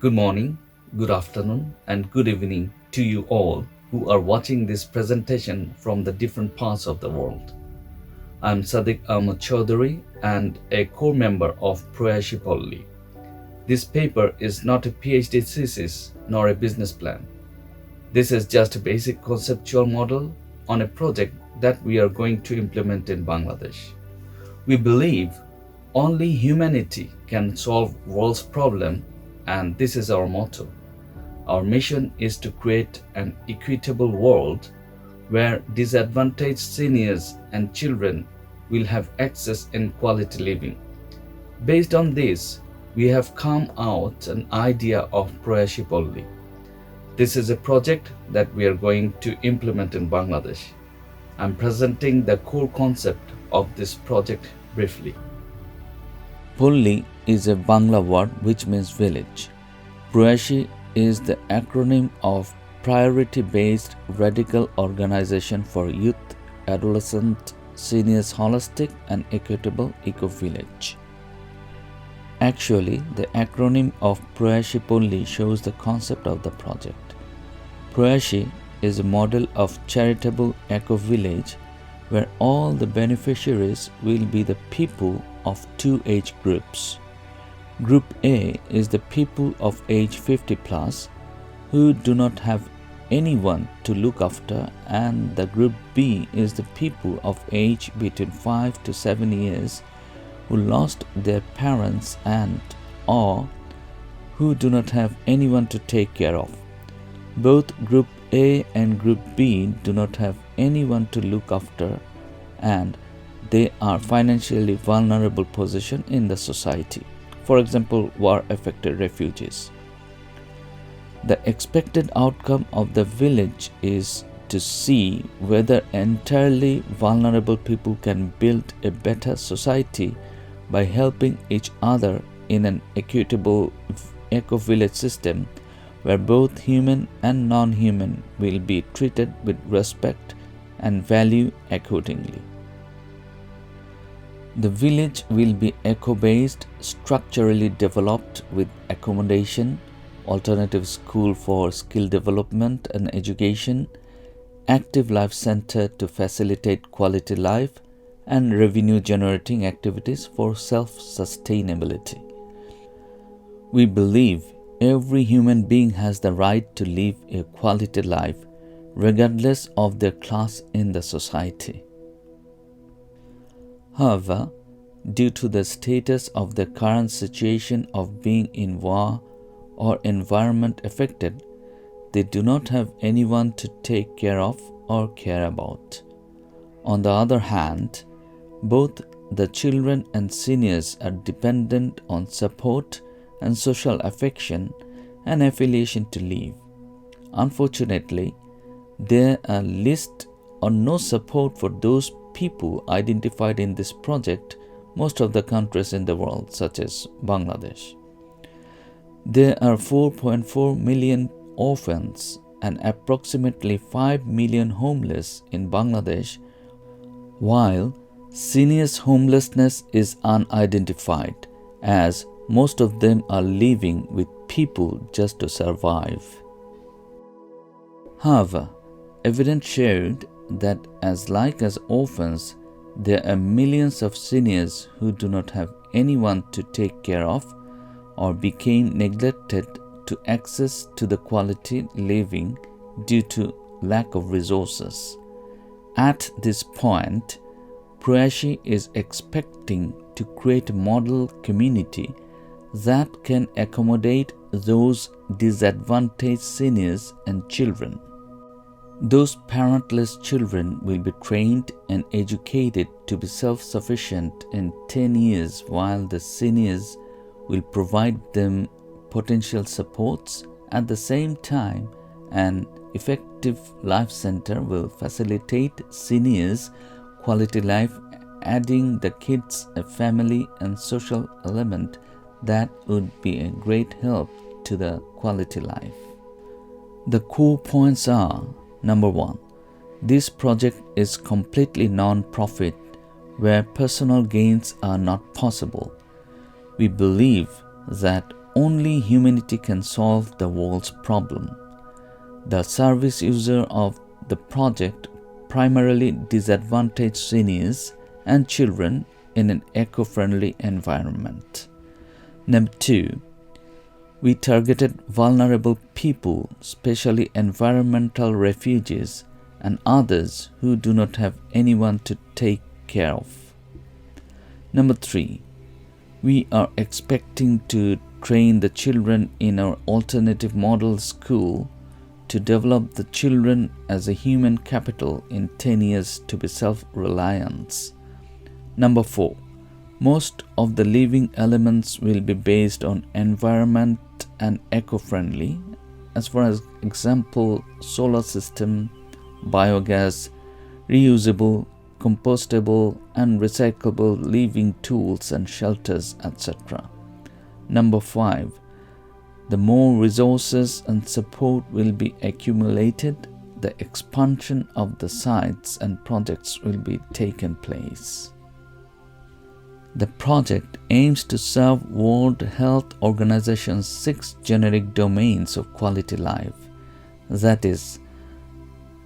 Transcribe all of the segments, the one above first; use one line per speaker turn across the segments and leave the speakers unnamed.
Good morning, good afternoon, and good evening to you all who are watching this presentation from the different parts of the world. I'm Sadiq Ahmad Chaudhary and a core member of PROYASHEE POLLI. This paper is not a PhD thesis nor a business plan. This is just a basic conceptual model on a project that we are going to implement in Bangladesh. We believe only humanity can solve world's problem, and this is our motto. Our mission is to create an equitable world where disadvantaged seniors and children will have access in quality living. Based on this, we have come out an idea of PROYASHEE POLLI. This is a project that we are going to implement in Bangladesh. I'm presenting the core concept of this project briefly.
POLLI is a Bangla word which means village. PROYASHEE is the acronym of Priority-Based Radical Organization for Youth, Adolescent, Seniors Holistic and Equitable Eco-Village. Actually, the acronym of PROYASHEE POLLI shows the concept of the project. PROYASHEE is a model of charitable eco-village where all the beneficiaries will be the people of two age groups. Group A is the people of age 50 plus who do not have anyone to look after, and the group B is the people of age between 5 to 7 years who lost their parents and or who do not have anyone to take care of. Both Group A and Group B do not have anyone to look after, and they are financially vulnerable position in the society. For example, war-affected refugees. The expected outcome of the village is to see whether entirely vulnerable people can build a better society by helping each other in an equitable eco-village system where both human and non-human will be treated with respect and value accordingly. The village will be eco-based, structurally developed with accommodation, alternative school for skill development and education, active life center to facilitate quality life, and revenue generating activities for self-sustainability. We believe every human being has the right to live a quality life regardless of their class in the society. However, due to the status of the current situation of being in war or environment affected, they do not have anyone to take care of or care about. On the other hand, both the children and seniors are dependent on support and social affection and affiliation to live. Unfortunately, there are little or no support for those people identified in this project most of the countries in the world, such as Bangladesh. There are 4.4 million orphans and approximately 5 million homeless in Bangladesh, while seniors' homelessness is unidentified, as most of them are living with people just to survive. However, evidence showed that as orphans, there are millions of seniors who do not have anyone to take care of or became neglected to access to the quality living due to lack of resources. At this point, PROYASHEE is expecting to create a model community that can accommodate those disadvantaged seniors and children. Those parentless children will be trained and educated to be self-sufficient in 10 years, while the seniors will provide them potential supports. At the same time, an effective life center will facilitate seniors' quality life, adding the kids a family and social element that would be a great help to the quality life. The core points are: Number 1. This project is completely non-profit, where personal gains are not possible. We believe that only humanity can solve the world's problem. The service user of the project primarily disadvantaged seniors and children in an eco-friendly environment. Number 2, we targeted vulnerable people, especially environmental refugees and others who do not have anyone to take care of. Number 3, we are expecting to train the children in our alternative model school to develop the children as a human capital in 10 years to be self-reliant. Number 4, most of the living elements will be based on environment and eco-friendly, as far as example solar system, biogas, reusable, compostable and recyclable living tools and shelters, etc. Number 5, the more resources and support will be accumulated, the expansion of the sites and projects will be taken place. The project aims to serve World Health Organization's 6 generic domains of quality life, that is,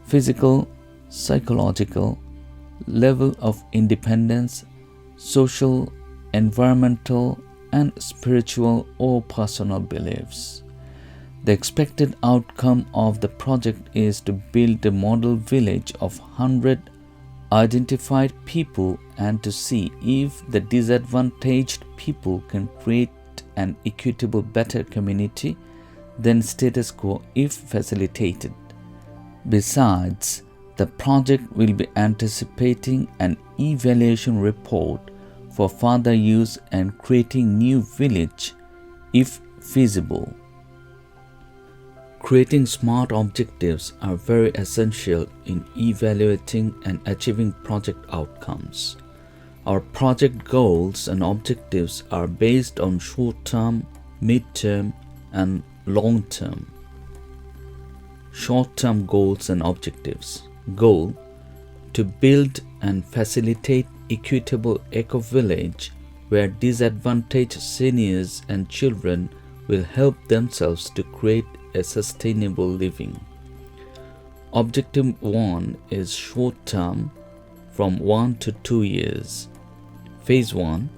physical, psychological, level of independence, social, environmental, and spiritual or personal beliefs. The expected outcome of the project is to build a model village of 100 identified people and to see if the disadvantaged people can create an equitable better community than status quo if facilitated. Besides, the project will be anticipating an evaluation report for further use and creating new village if feasible. Creating smart objectives are very essential in evaluating and achieving project outcomes. Our project goals and objectives are based on short-term, mid-term, and long-term. Short-term goals and objectives. Goal: to build and facilitate equitable eco-village where disadvantaged seniors and children will help themselves to create a sustainable living. Objective 1 is short-term, from 1 to 2 years. Phase 1: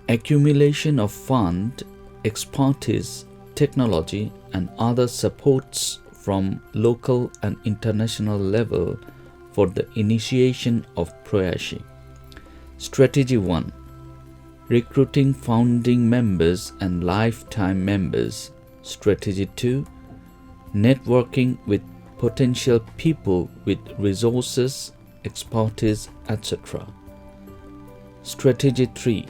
accumulation of fund, expertise, technology and other supports from local and international level for the initiation of PROYASHEE. Strategy 1: recruiting founding members and lifetime members. Strategy 2: networking with potential people with resources, expertise, etc. Strategy 3: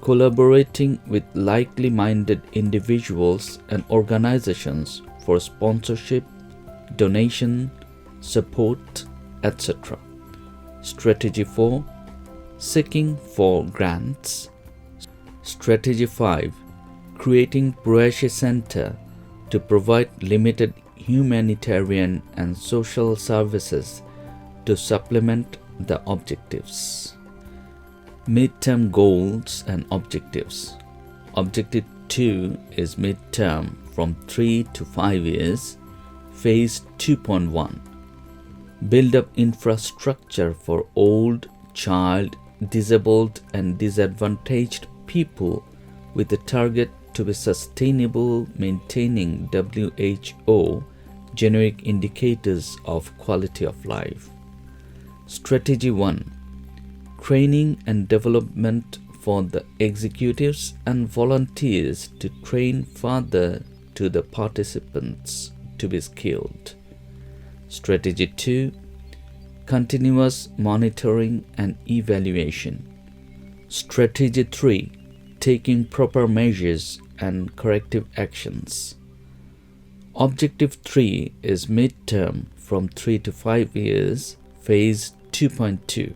collaborating with likely-minded individuals and organizations for sponsorship, donation, support, etc. Strategy 4: seeking for grants. Strategy 5: creating PROYASHEE Center to provide limited humanitarian and social services to supplement the objectives. Mid-term goals and objectives. Objective 2 is mid-term, from 3 to 5 years. Phase 2.1: build up infrastructure for old, child, disabled and disadvantaged people with a target to be sustainable, maintaining WHO generic indicators of quality of life. Strategy 1: training and development for the executives and volunteers to train further to the participants to be skilled. Strategy 2: continuous monitoring and evaluation. Strategy 3: taking proper measures and corrective actions. Objective 3 is mid-term, from 3 to 5 years. Phase 2.2: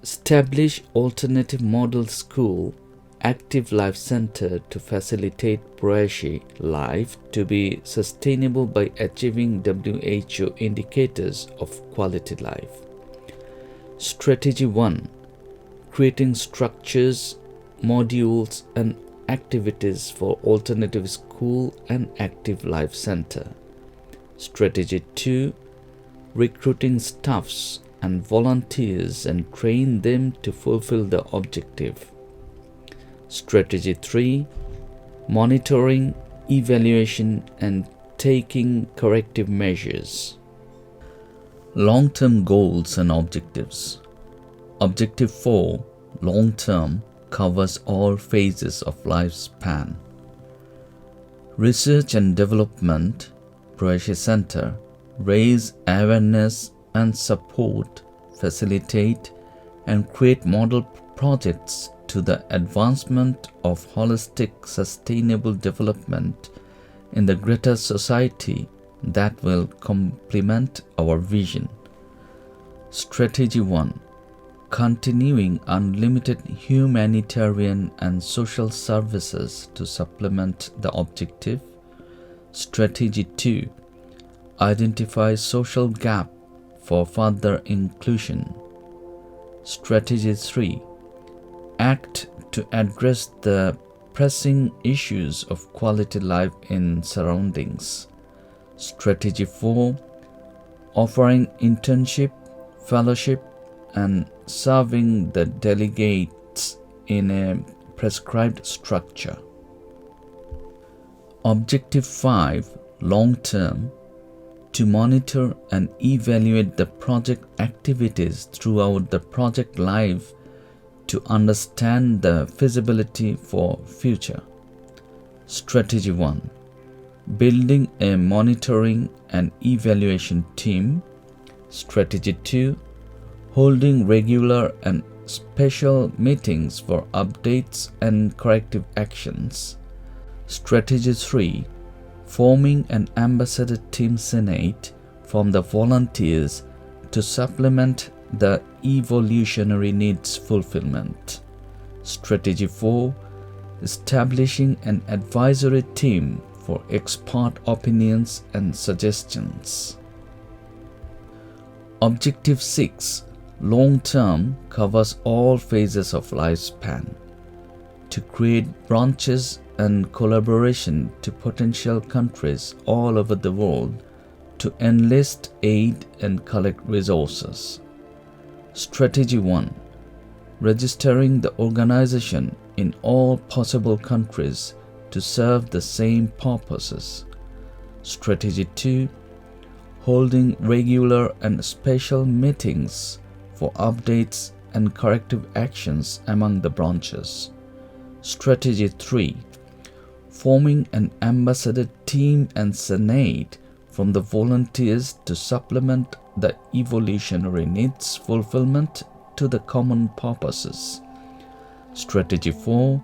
establish alternative model school, active life center to facilitate PROYASHEE life to be sustainable by achieving WHO indicators of quality life. Strategy 1: creating structures, modules and activities for alternative school and active life center. Strategy 2. Recruiting staffs and volunteers and train them to fulfill the objective. Strategy 3. Monitoring, evaluation, and taking corrective measures. Long-term goals and objectives. Objective 4, long-term, covers all phases of lifespan. Research and development, PROYASHEE Center, raise awareness and support, facilitate, and create model projects to the advancement of holistic sustainable development in the greater society that will complement our vision. Strategy 1. Continuing unlimited humanitarian and social services to supplement the objective. Strategy 2. Identify social gap for further inclusion. Strategy 3. Act to address the pressing issues of quality life in surroundings. Strategy 4. Offering internship, fellowship, and serving the delegates in a prescribed structure. Objective 5. Long-term, to monitor and evaluate the project activities throughout the project life to understand the feasibility for future. Strategy 1. Building a monitoring and evaluation team. Strategy 2. Holding regular and special meetings for updates and corrective actions. Strategy 3. Forming an ambassador team senate from the volunteers to supplement the evolutionary needs fulfillment. Strategy 4. Establishing an advisory team for expert opinions and suggestions. Objective 6. Long-term, covers all phases of lifespan. To create branches and collaboration to potential countries all over the world to enlist aid and collect resources. Strategy 1. Registering the organization in all possible countries to serve the same purposes. Strategy 2. Holding regular and special meetings for updates and corrective actions among the branches. Strategy 3. Forming an ambassador team and senate from the volunteers to supplement the evolutionary needs fulfillment to the common purposes. Strategy 4.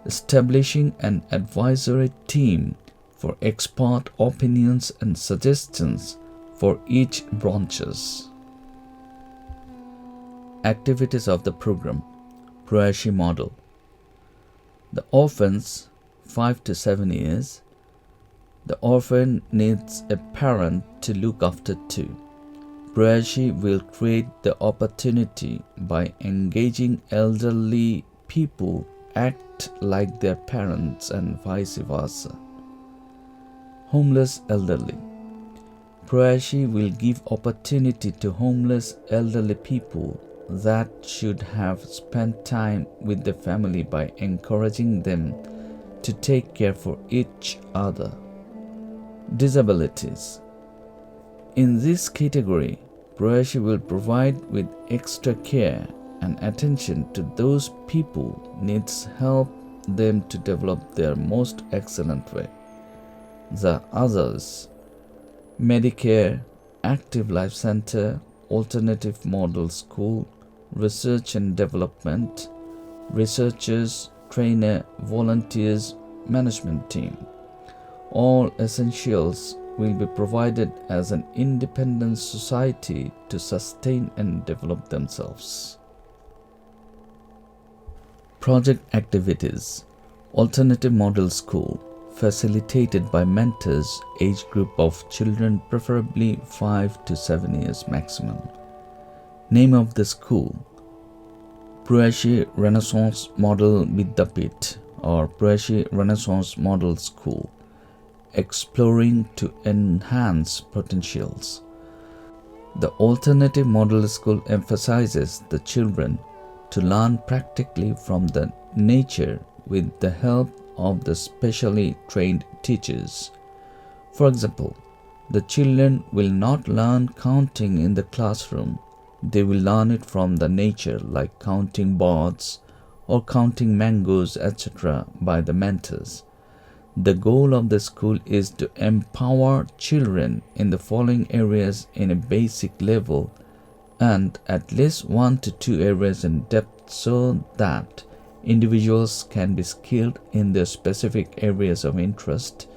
Establishing an advisory team for expert opinions and suggestions for each branches. Activities of the program. PROYASHEE model. The orphans 5 to 7 years. The orphan needs a parent to look after too. PROYASHEE will create the opportunity by engaging elderly people act like their parents and vice versa. Homeless elderly. PROYASHEE will give opportunity to homeless elderly people that should have spent time with the family by encouraging them to take care for each other. Disabilities. In this category, PROYASHEE will provide with extra care and attention to those people needs help them to develop their most excellent way. The others: Medicare, Active Life Center, Alternative Model School, Research and Development, Researchers, Trainer, Volunteers, Management Team. All essentials will be provided as an independent society to sustain and develop themselves. Project activities. Alternative Model School, facilitated by mentors, age group of children preferably 5 to 7 years maximum. Name of the school: PROYASHEE Renaissance Model Vidyapith, or PROYASHEE Renaissance Model School, exploring to enhance potentials. The alternative model school emphasizes the children to learn practically from the nature with the help of the specially trained teachers. For example, the children will not learn counting in the classroom. They will learn it from the nature, like counting birds or counting mangoes, etc., by the mentors. The goal of the school is to empower children in the following areas in a basic level and at least 1 to 2 areas in depth, so that individuals can be skilled in their specific areas of interest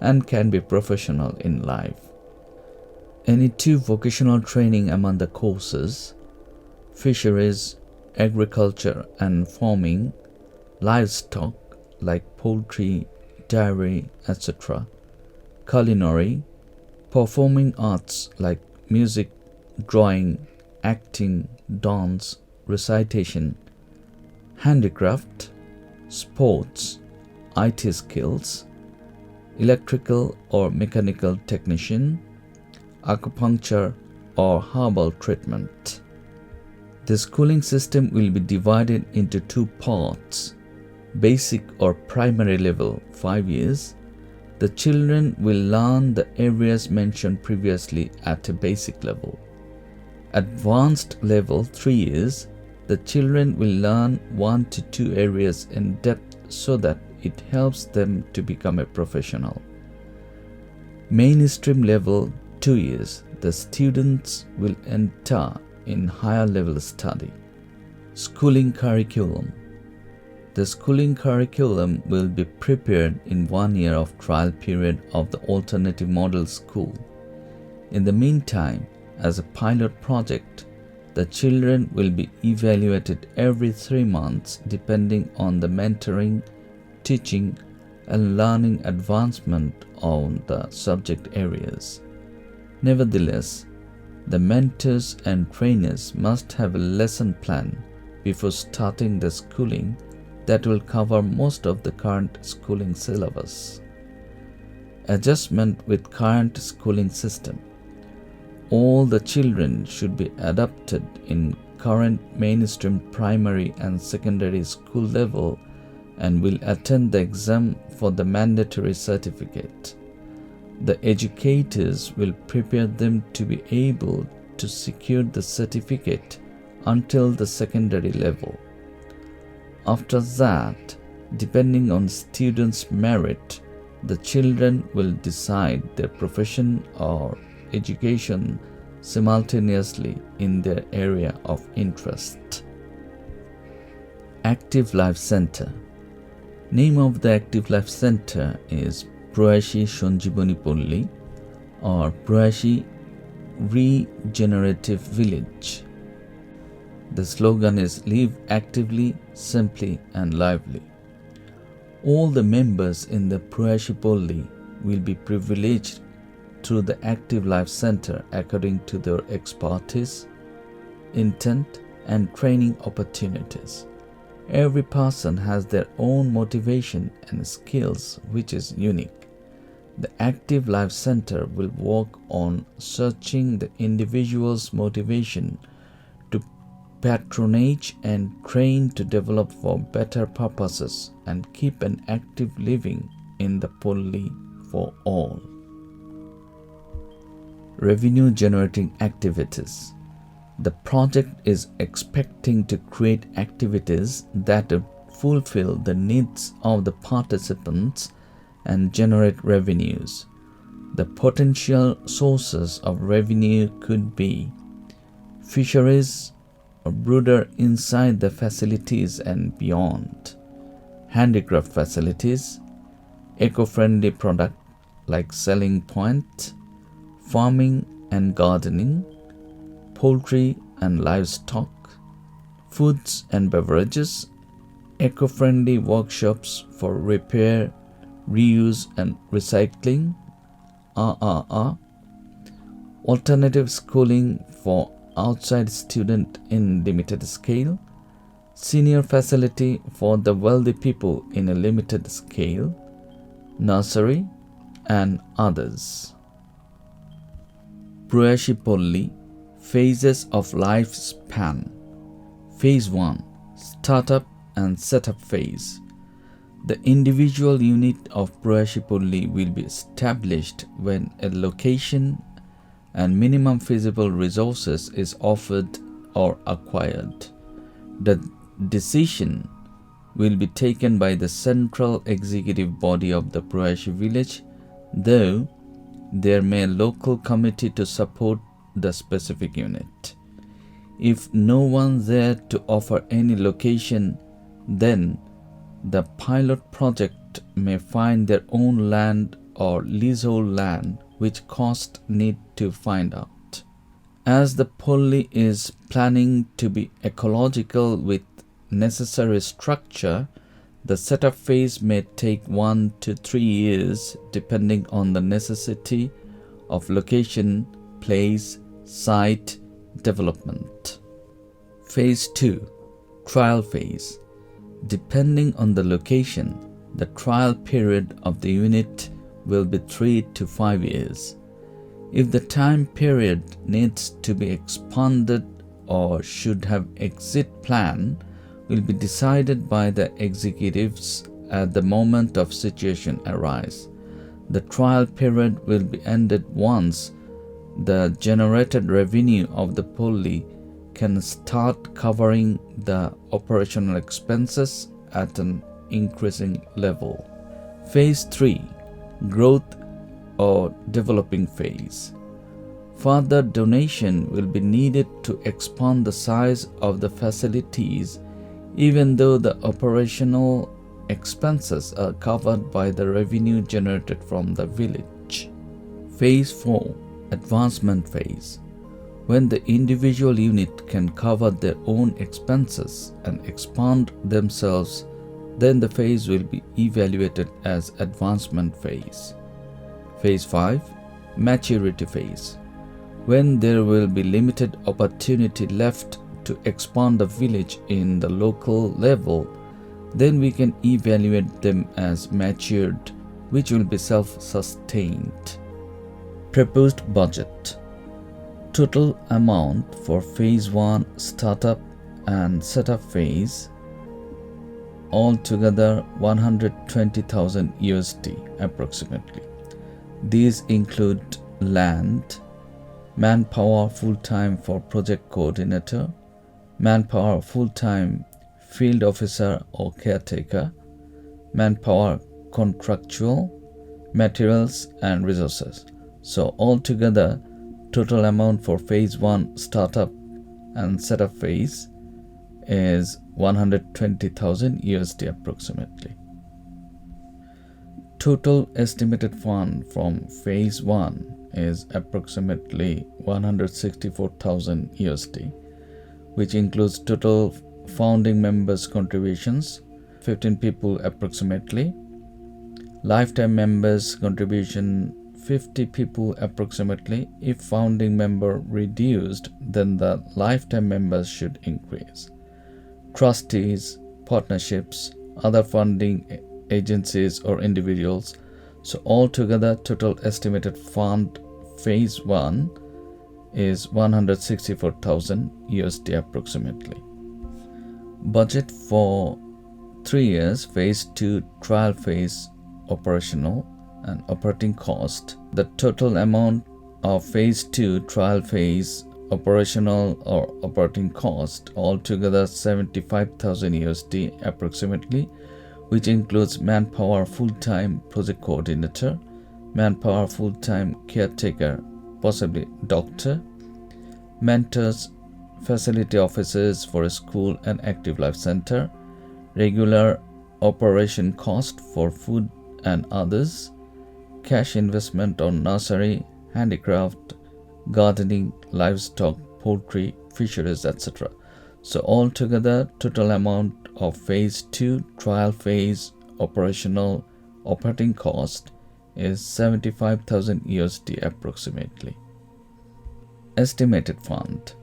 and can be professional in life. Any 2 vocational training among the courses: fisheries, agriculture and farming, livestock like poultry, dairy, etc., culinary, performing arts like music, drawing, acting, dance, recitation, handicraft, sports, IT skills, electrical or mechanical technician, acupuncture or herbal treatment. The schooling system will be divided into 2 parts: basic or primary level 5 years. The children will learn the areas mentioned previously at a basic level. Advanced level 3 years, the children will learn 1 to 2 areas in depth so that it helps them to become a professional. Mainstream level 2 years, the students will enter in higher level study. Schooling curriculum. The schooling curriculum will be prepared in 1 year of trial period of the alternative model school. In the meantime, as a pilot project, the children will be evaluated every 3 months depending on the mentoring, teaching and learning advancement on the subject areas. Nevertheless, the mentors and trainers must have a lesson plan before starting the schooling that will cover most of the current schooling syllabus. Adjustment with current schooling system. All the children should be adapted in current mainstream primary and secondary school level and will attend the exam for the mandatory certificate. The educators will prepare them to be able to secure the certificate until the secondary level. After that, depending on students' merit, the children will decide their profession or education simultaneously in their area of interest. Active Life Center. Name of the Active Life Center is PROYASHEE Sanjeevani POLLI or PROYASHEE Regenerative Village. The slogan is Live Actively, Simply and Lively. All the members in the PROYASHEE POLLI will be privileged through the Active Life Center according to their expertise, intent and training opportunities. Every person has their own motivation and skills which is unique. The Active Life Center will work on searching the individual's motivation to patronage and train to develop for better purposes and keep an active living in the POLLI for all. Revenue generating activities. The project is expecting to create activities that fulfill the needs of the participants and generate revenues. The potential sources of revenue could be fisheries or brooder inside the facilities and beyond, handicraft facilities, eco-friendly product like selling point, farming and gardening, poultry and livestock, foods and beverages, eco-friendly workshops for repair, reuse and recycling, alternative schooling for outside student in limited scale, senior facility for the wealthy people in a limited scale, nursery, and others. PROYASHEE POLLI Phases of Lifespan. Phase 1 Startup and Setup Phase. The individual unit of PROYASHEE POLLI will be established when a location and minimum feasible resources is offered or acquired. The decision will be taken by the central executive body of the PROYASHEE village, though there may a local committee to support the specific unit. If no one there to offer any location, then the pilot project may find their own land or leasehold land, which cost need to find out. As the POLLI is planning to be ecological with necessary structure, the setup phase may take 1 to 3 years depending on the necessity of location, place, site, development. Phase 2 Trial Phase. Depending on the location, the trial period of the unit will be 3 to 5 years. If the time period needs to be expanded or should have exit plan, will be decided by the executives at the moment of situation arise. The trial period will be ended once the generated revenue of the POLLI can start covering the operational expenses at an increasing level. Phase 3 Growth or Developing Phase. Further donation will be needed to expand the size of the facilities, even though the operational expenses are covered by the revenue generated from the village. Phase 4 Advancement Phase. When the individual unit can cover their own expenses and expand themselves, then the phase will be evaluated as advancement phase. Phase 5 Maturity Phase. When there will be limited opportunity left to expand the village in the local level, then we can evaluate them as matured, which will be self-sustained. Proposed budget. Total amount for phase 1 startup and setup phase, altogether 120,000 USD approximately. These include land, manpower full-time for project coordinator, manpower full-time field officer or caretaker, manpower contractual, materials and resources. So altogether, total amount for phase 1 startup and setup phase is 120,000 USD approximately. Total estimated fund from phase 1 is approximately 164,000 USD, which includes total founding members' contributions, 15 people approximately, lifetime members' contribution 50 people approximately. If founding member reduced, then the lifetime members should increase. Trustees, partnerships, other funding agencies or individuals. So altogether, total estimated fund phase 1 is 164,000 USD approximately. Budget for 3 years, phase 2 trial phase operational and operating cost. The total amount of phase 2 trial phase operational or operating cost, altogether 75,000 USD approximately, which includes manpower full-time project coordinator, manpower full-time caretaker, possibly doctor, mentors, facility officers for a school and active life center, regular operation cost for food and others, cash investment on nursery, handicraft, gardening, livestock, poultry, fisheries, etc. So altogether, total amount of phase 2 trial phase operational operating cost is 75,000 USD approximately. Estimated fund.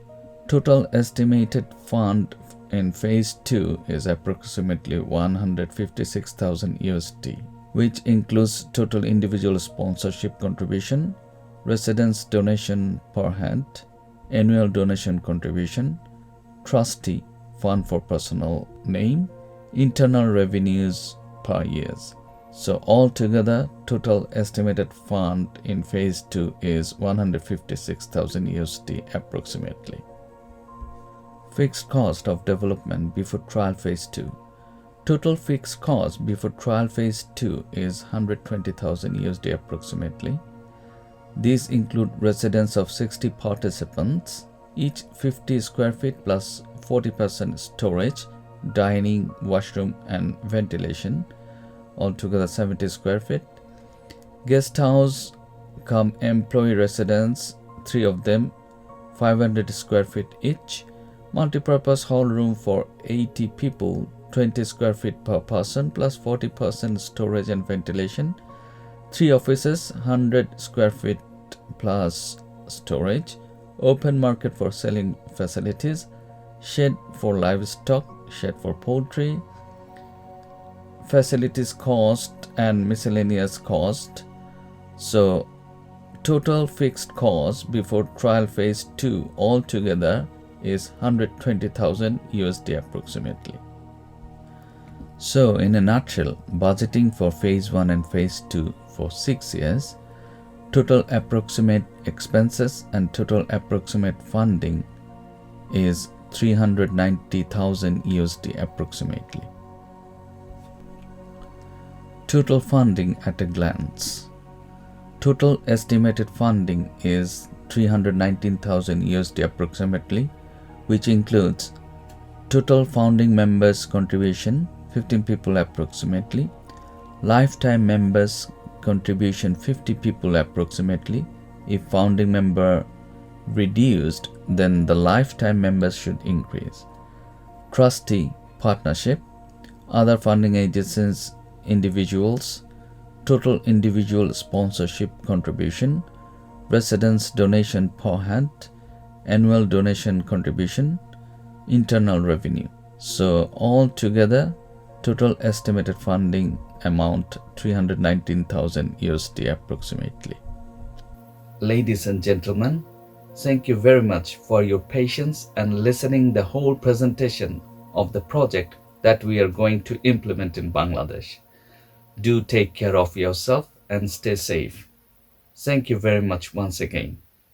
Total estimated fund in phase 2 is approximately 156,000 USD, which includes total individual sponsorship contribution, residence donation per head, annual donation contribution, trustee fund for personal name, internal revenues per year. So altogether, total estimated fund in phase 2 is 156,000 USD approximately. Fixed cost of development before trial phase 2. Total fixed cost before trial phase 2 is 120,000 USD approximately. These include residence of 60 participants, each 50 square feet plus 40% storage, dining, washroom and ventilation, altogether 70 square feet. Guest house cum employee residence, 3 of them, 500 square feet each. Multipurpose hall room for 80 people, 20 square feet per person plus 40% storage and ventilation. 3 offices, 100 square feet plus storage. Open market for selling facilities. Shed for livestock, shed for poultry. Facilities cost and miscellaneous cost. So total fixed cost before trial phase 2 altogether is 120,000 USD approximately. So in a nutshell, budgeting for phase 1 and phase 2 for 6 years, total approximate expenses and total approximate funding is 390,000 USD approximately. Total funding at a glance. Total estimated funding is 319,000 USD approximately, which includes total founding members contribution 15 people approximately, lifetime members contribution 50 people approximately. If founding member reduced, then the lifetime members should increase. Trustee partnership, other funding agencies, individuals, total individual sponsorship contribution, residence donation per head, annual donation contribution, internal revenue. So all together, total estimated funding amount 319,000 USD approximately.
Ladies and gentlemen, thank you very much for your patience and listening the whole presentation of the project that we are going to implement in Bangladesh. Do take care of yourself and stay safe. Thank you very much once again.